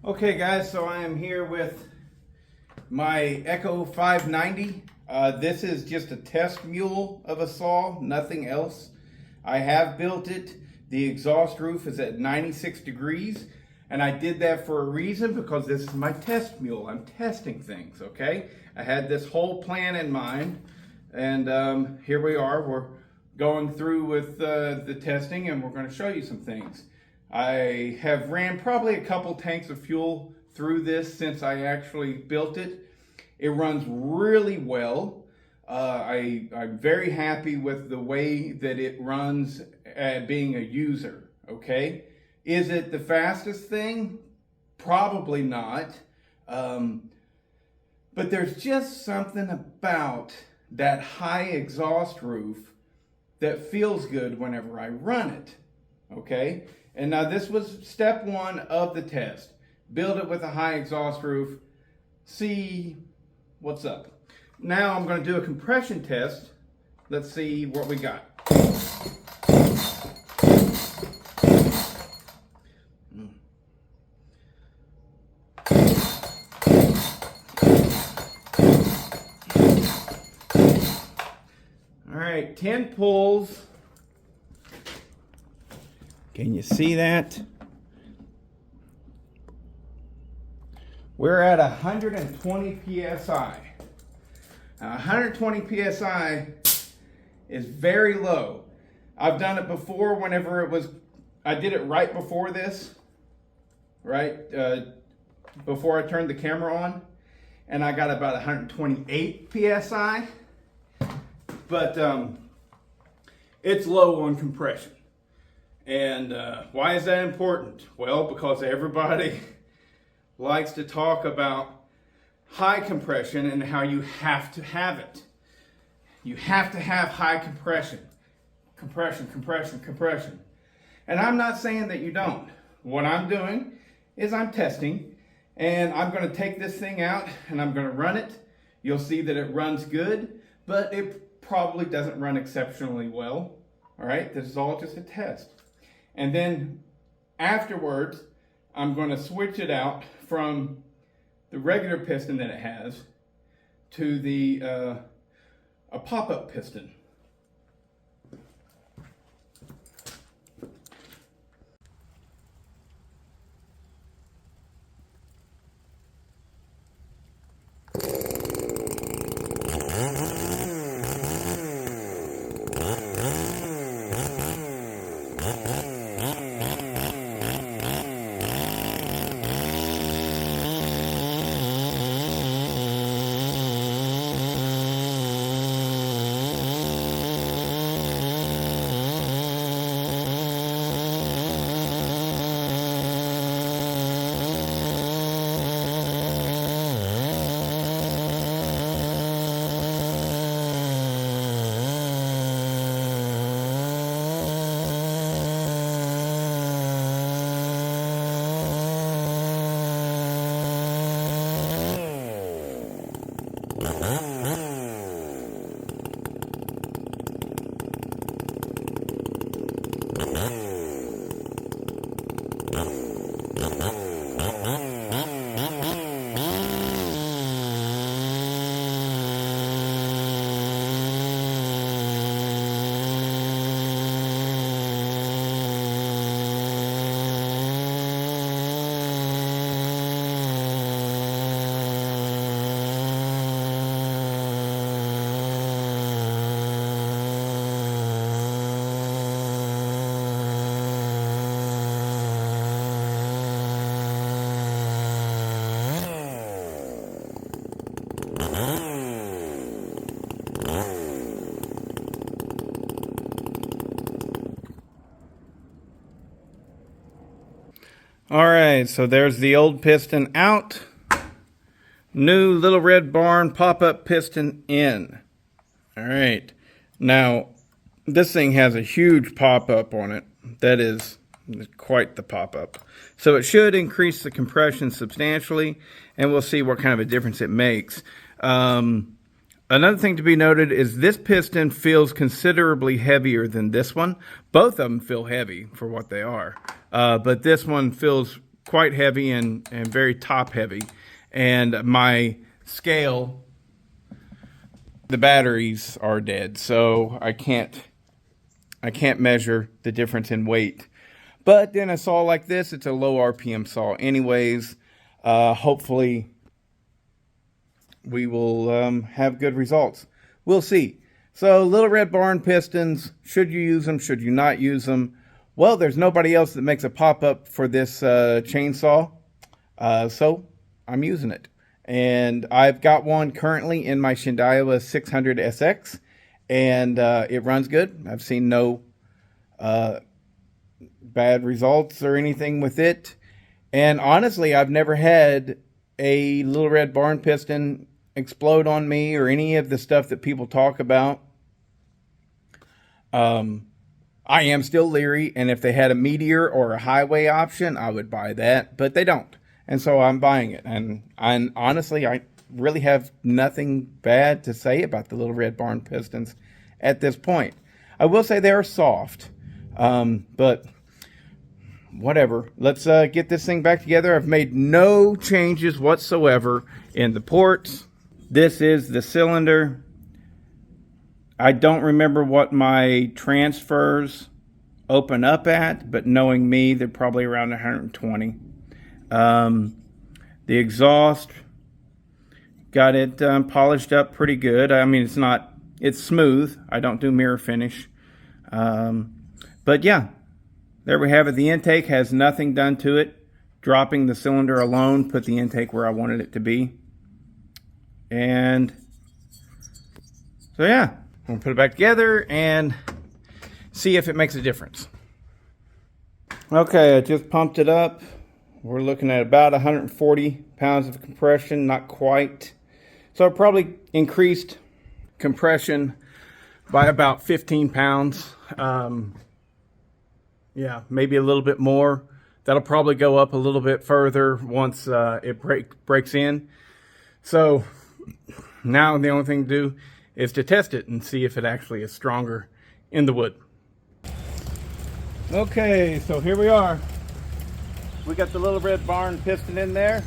Okay guys, so I am here with my Echo 590. This is just a test mule of a saw, nothing else. I have built it. The exhaust roof is at 96 degrees, and I did that for a reason, because this is my test mule. I'm testing things, okay? I had this whole plan in mind, and here we are. We're going through with the testing, and we're going to show you some things. I have ran probably a couple tanks of fuel through this since I actually built it. It runs really well. I'm very happy with the way that it runs being a user, okay? Is it the fastest thing? Probably not. But there's just something about that high exhaust roof that feels good whenever I run it, okay? And now this was step one of the test. Build it with a high exhaust roof, see what's up. Now I'm going to do a compression test. Let's see what we got. All right, 10 pulls. Can you see that? We're at 120 PSI. Now, 120 PSI is very low. I've done it before whenever I did it right before this, right? Before I turned the camera on, and I got about 128 PSI, but it's low on compression. And why is that important? Well, because everybody likes to talk about high compression and how you have to have it. You have to have high compression. Compression, compression, compression. And I'm not saying that you don't. What I'm doing is I'm testing, and I'm going to take this thing out and I'm going to run it. You'll see that it runs good, but it probably doesn't run exceptionally well. All right, this is all just a test. And then afterwards, I'm going to switch it out from the regular piston that it has to the a pop-up piston. All right, so there's the old piston out. New Little Red Barn pop-up piston in. All right, now this thing has a huge pop-up on it. That is quite the pop-up. So it should increase the compression substantially, and we'll see what kind of a difference it makes. Another thing to be noted is this piston feels considerably heavier than this one. Both of them feel heavy for what they are, but this one feels quite heavy and very top heavy. And my scale, the batteries are dead, so I can't measure the difference in weight. But in a saw like this, it's a low RPM saw anyways. Hopefully we will have good results. We'll see. So Little Red Barn pistons, should you use them? Should you not use them? Well, there's nobody else that makes a pop-up for this chainsaw, so I'm using it. And I've got one currently in my Shindaiwa 600 SX, and it runs good. I've seen no bad results or anything with it. And honestly, I've never had a Little Red Barn piston explode on me or any of the stuff that people talk about. I am still leery, and if they had a Meteor or a Highway option, I would buy that, but they don't. And so I'm buying it. And honestly, I really have nothing bad to say about the Little Red Barn pistons at this point. I will say they are soft, but whatever. Let's get this thing back together. I've made no changes whatsoever in the ports. This is the cylinder. I don't remember what my transfers open up at, but knowing me, they're probably around 120. The exhaust, got it polished up pretty good. I mean, it's smooth. I don't do mirror finish. But yeah, there we have it. The intake has nothing done to it. Dropping the cylinder alone put the intake where I wanted it to be. And so yeah, I'm gonna put it back together and see if it makes a difference. Okay, I just pumped it up. We're looking at about 140 pounds of compression, not quite. So I probably increased compression by about 15 pounds. Yeah, maybe a little bit more. That'll probably go up a little bit further once it breaks in. So now the only thing to do is to test it and see if it actually is stronger in the wood. Okay, so here we are. We got the Little Red Barn piston in there.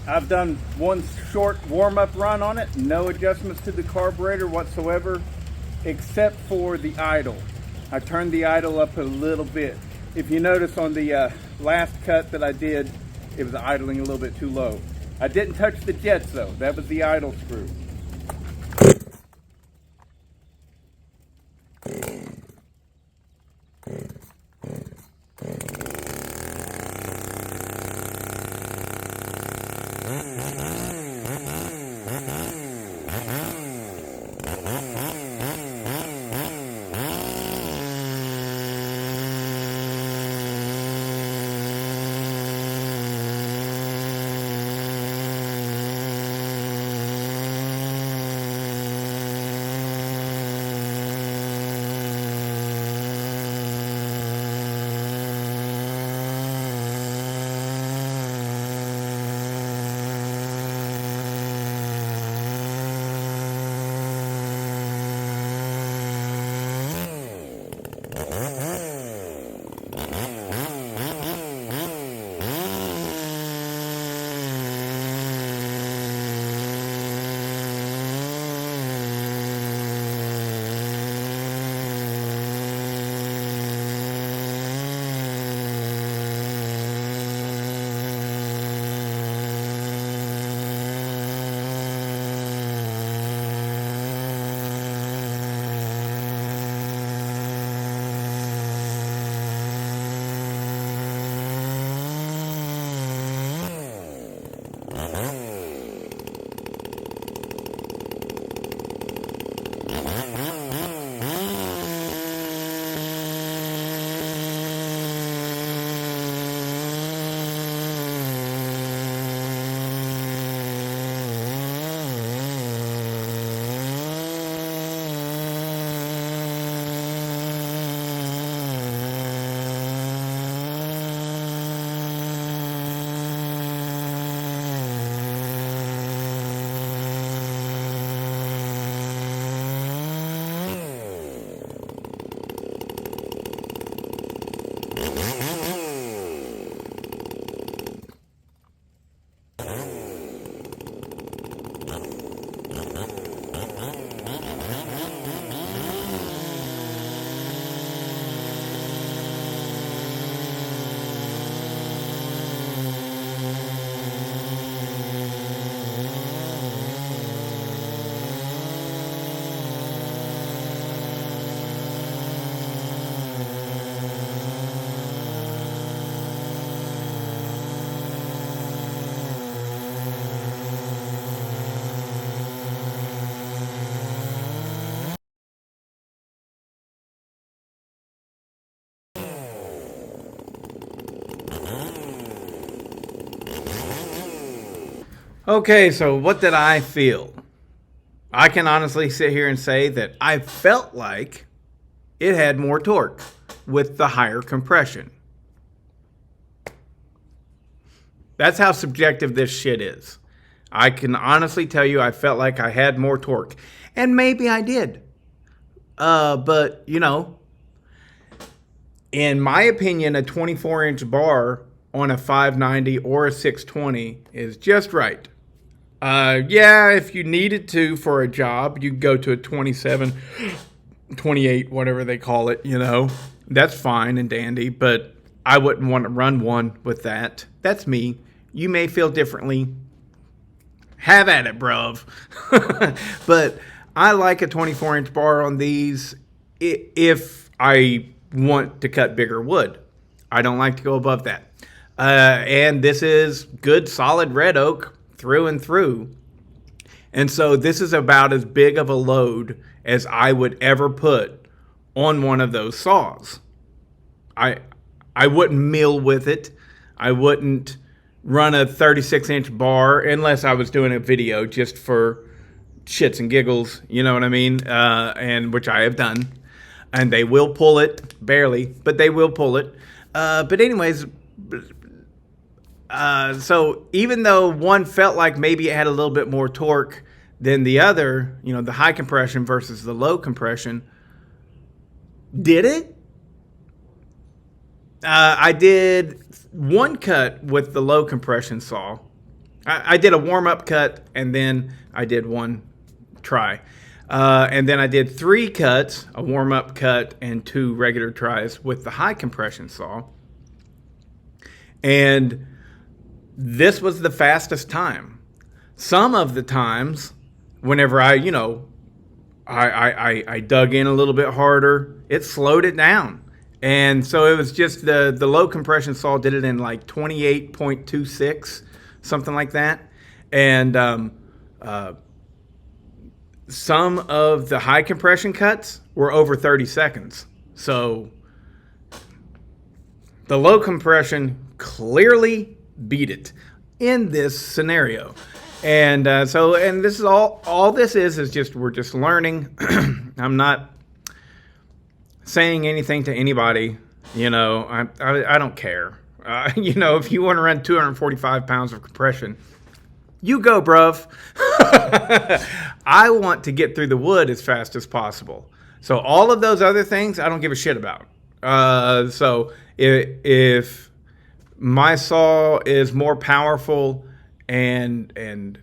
I've done one short warm-up run on it. No adjustments to the carburetor whatsoever, except for the idle. I turned the idle up a little bit. If you notice on the last cut that I did, it was idling a little bit too low. I didn't touch the jets though. That was the idle screw. Okay, so what did I feel? I can honestly sit here and say that I felt like it had more torque with the higher compression. That's how subjective this shit is. I can honestly tell you I felt like I had more torque. And maybe I did. But, you know, in my opinion, a 24-inch bar on a 590 or a 620 is just right. Yeah, if you needed to for a job, you go to a 27, 28, whatever they call it, you know. That's fine and dandy, but I wouldn't want to run one with that. That's me. You may feel differently. Have at it, bruv. But I like a 24-inch bar on these if I want to cut bigger wood. I don't like to go above that. And this is good, solid red oak through and through. And so this is about as big of a load as I would ever put on one of those saws. I wouldn't mill with it. I wouldn't run a 36-inch bar unless I was doing a video just for shits and giggles, you know what I mean? And which I have done. And they will pull it, barely, but they will pull it. But anyways, so even though one felt like maybe it had a little bit more torque than the other, you know, the high compression versus the low compression, did it? I did one cut with the low compression saw. I did a warm-up cut, and then I did one try. And then I did 3 cuts, a warm-up cut, and 2 regular tries with the high compression saw. And this was the fastest time. Some of the times, whenever I dug in a little bit harder, it slowed it down. And so it was just the low compression saw did it in like 28.26, something like that. And some of the high compression cuts were over 30 seconds. So the low compression clearly beat it in this scenario. And and this is all this is just, we're just learning. I'm not saying anything to anybody, you know. I don't care. You know, if you want to run 245 pounds of compression, you go, bruv. I want to get through the wood as fast as possible. So all of those other things, I don't give a shit about. So if my saw is more powerful and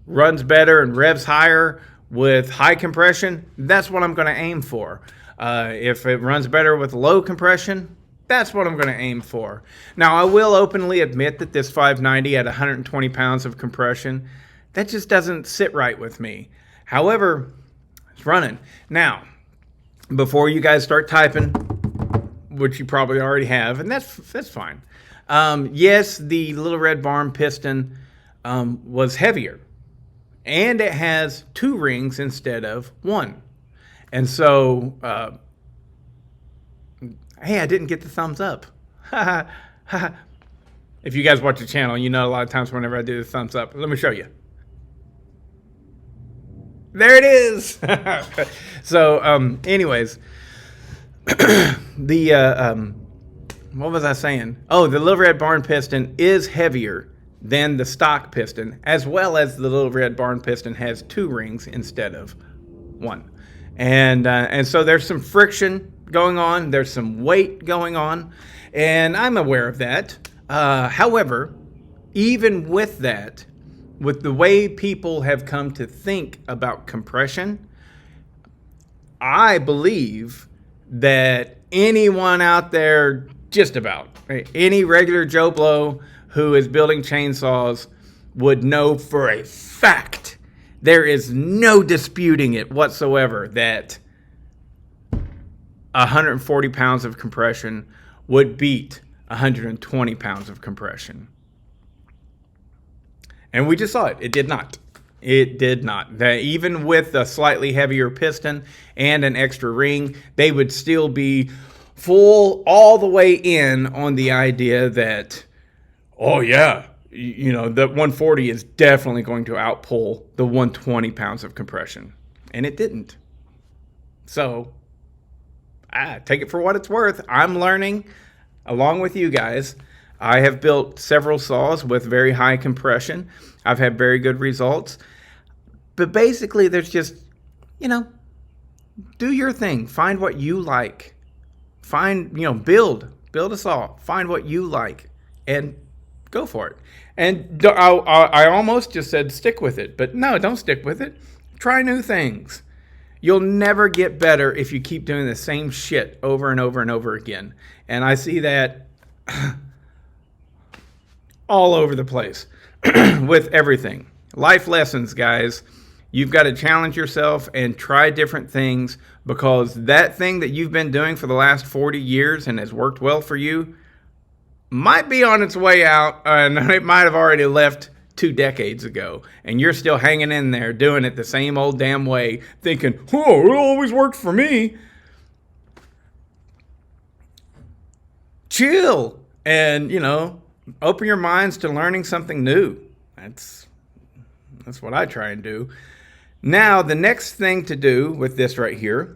runs better and revs higher with high compression, that's what I'm going to aim for. If it runs better with low compression, that's what I'm going to aim for. Now, I will openly admit that this 590 at 120 pounds of compression, that just doesn't sit right with me. However, it's running. Now, before you guys start typing, which you probably already have, and that's fine. Yes, the Little Red Barn Piston was heavier, and it has 2 rings instead of 1. And so, hey, I didn't get the thumbs up. If you guys watch the channel, you know a lot of times whenever I do the thumbs up, let me show you. There it is. So, anyways, what was I saying? Oh, the Little Red Barn Piston is heavier than the stock piston, as well as the Little Red Barn Piston has 2 rings instead of 1. And so there's some friction going on. There's some weight going on. And I'm aware of that. However, even with that, with the way people have come to think about compression, I believe that anyone out there, just about, any regular Joe Blow who is building chainsaws would know for a fact, there is no disputing it whatsoever, that 140 pounds of compression would beat 120 pounds of compression. And we just saw it. It did not. It did not. Even with a slightly heavier piston and an extra ring, they would still be full all the way in on the idea that, oh yeah, the 140 is definitely going to outpull the 120 pounds of compression. And it didn't. So, take it for what it's worth. I'm learning along with you guys. I have built several saws with very high compression. I've had very good results. But basically, there's just, do your thing. Find what you like. Build a saw. Find what you like and go for it. And I almost just said stick with it, but no, don't stick with it. Try new things. You'll never get better if you keep doing the same shit over and over and over again. And I see that all over the place with everything. Life lessons, guys. You've got to challenge yourself and try different things, because that thing that you've been doing for the last 40 years and has worked well for you might be on its way out, and it might have already left 2 decades ago, and you're still hanging in there doing it the same old damn way, thinking, oh, it always worked for me. Chill and, open your minds to learning something new. That's what I try and do. Now, the next thing to do with this right here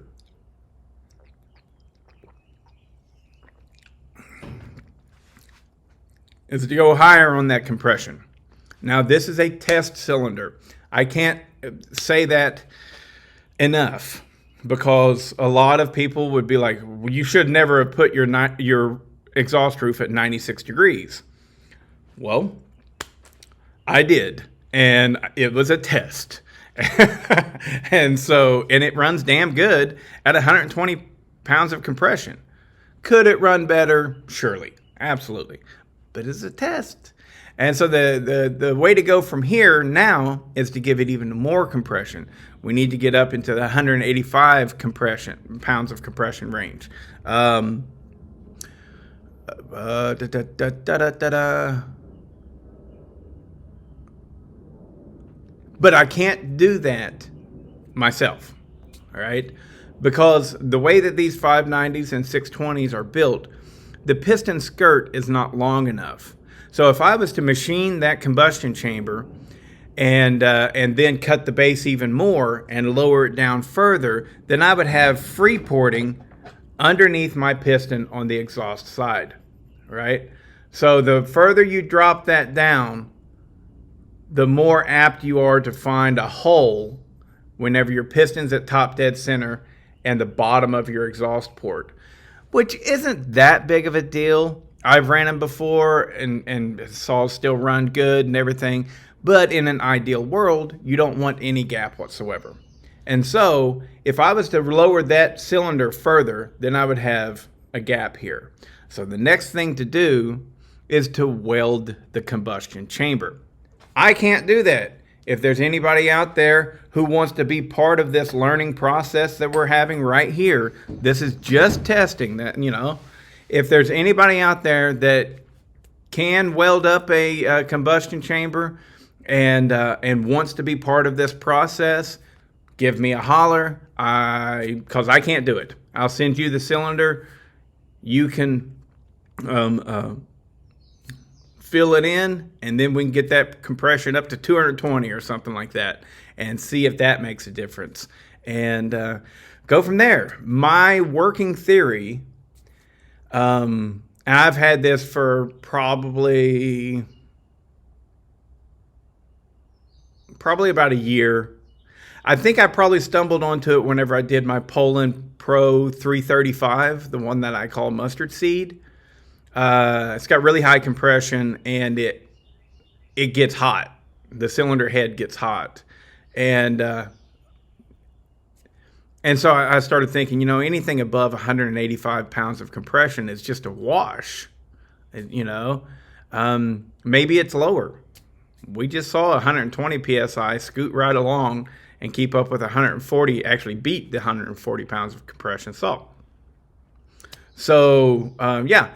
is to go higher on that compression. Now, this is a test cylinder. I can't say that enough, because a lot of people would be like, well, you should never have put your exhaust roof at 96 degrees. Well, I did, and it was a test. and it runs damn good at 120 pounds of compression. Could it run better? Surely. Absolutely. But it's a test. And so the way to go from here now is to give it even more compression. We need to get up into the 185 pounds of compression range. But I can't do that myself, all right? Because the way that these 590s and 620s are built, the piston skirt is not long enough. So if I was to machine that combustion chamber and then cut the base even more and lower it down further, then I would have free porting underneath my piston on the exhaust side, right? So the further you drop that down, the more apt you are to find a hole whenever your piston's at top dead center and the bottom of your exhaust port, which isn't that big of a deal. I've ran them before, and saws still run good and everything, but in an ideal world, you don't want any gap whatsoever. And so if I was to lower that cylinder further, then I would have a gap here. So the next thing to do is to weld the combustion chamber. I can't do that. If there's anybody out there who wants to be part of this learning process that we're having right here, this is just testing that, if there's anybody out there that can weld up a combustion chamber and wants to be part of this process, give me a holler, because I can't do it. I'll send you the cylinder. You can fill it in, and then we can get that compression up to 220 or something like that and see if that makes a difference, and go from there. My working theory, I've had this for probably about a year. I think I probably stumbled onto it whenever I did my Poland Pro 335, the one that I call mustard seed. It's got really high compression, and it gets hot. The cylinder head gets hot. And so I started thinking, anything above 185 pounds of compression is just a wash. Maybe it's lower. We just saw 120 PSI scoot right along and keep up with 140, actually beat the 140 pounds of compression saw. So, yeah.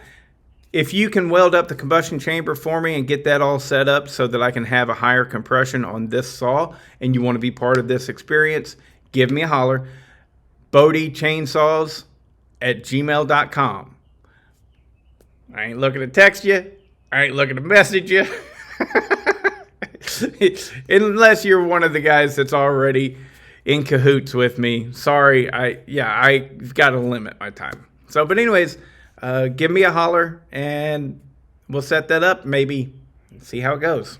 If you can weld up the combustion chamber for me and get that all set up so that I can have a higher compression on this saw, and you want to be part of this experience, give me a holler. BodieChainsaws@gmail.com. I ain't looking to text you. I ain't looking to message you. Unless you're one of the guys that's already in cahoots with me. Sorry, I've got to limit my time. So, but anyways, give me a holler and we'll set that up. Maybe see how it goes.